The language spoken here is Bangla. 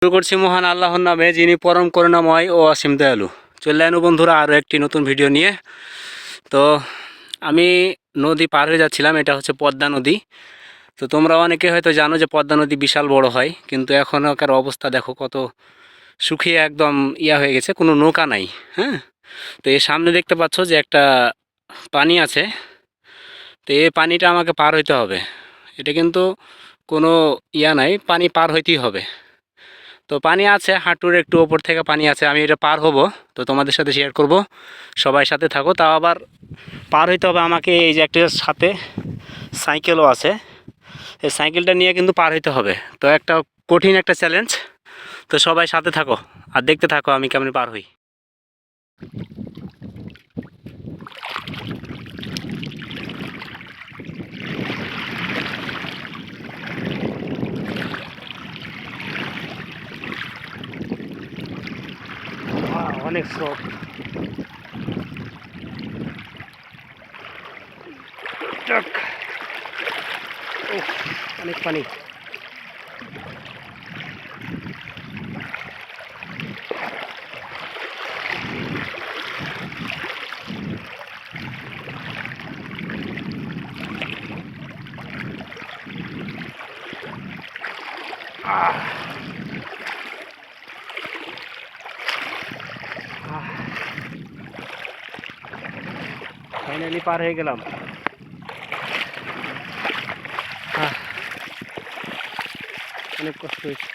শুরু করছি মহান আল্লাহর নামে, যিনি পরম করুণাময় ও অসীম দয়ালু। চলে এলো বন্ধুরা আরও একটি নতুন ভিডিও নিয়ে। তো আমি নদী পার হয়ে যাচ্ছিলাম, এটা হচ্ছে পদ্মা নদী। তো তোমরা অনেকে হয়তো জানো যে পদ্মা নদী বিশাল বড় হয়, কিন্তু এখনকার অবস্থা দেখো কত শুকিয়ে একদম হয়ে গেছে, কোনো নৌকা নাই। হ্যাঁ, তো এর সামনে দেখতে পাচ্ছ যে একটা পানি আছে। তো এই পানিটা আমাকে পার হইতে হবে। এটা কিন্তু কোনো নাই, পানি পার হইতেই হবে। তো পানি আছে, হাঁটুর একটু ওপর থেকে পানি আছে, আমি এটা পার হব। তো তোমাদের সাথে শেয়ার করব, সবাই সাথে থাকো। তাও আবার পার হইতে হবে আমাকে, এই যে একটা সাথে সাইকেলও আছে, এই সাইকেলটা নিয়ে কিন্তু পার হইতে হবে। তো একটা কঠিন একটা চ্যালেঞ্জ। তো সবাই সাথে থাকো আর দেখতে থাকো আমি কেমন পার হই। অনেক স্রোত, অনেক পানি। ফাইনালি পার হয়ে গেলাম। অনেক কষ্ট হয়েছে।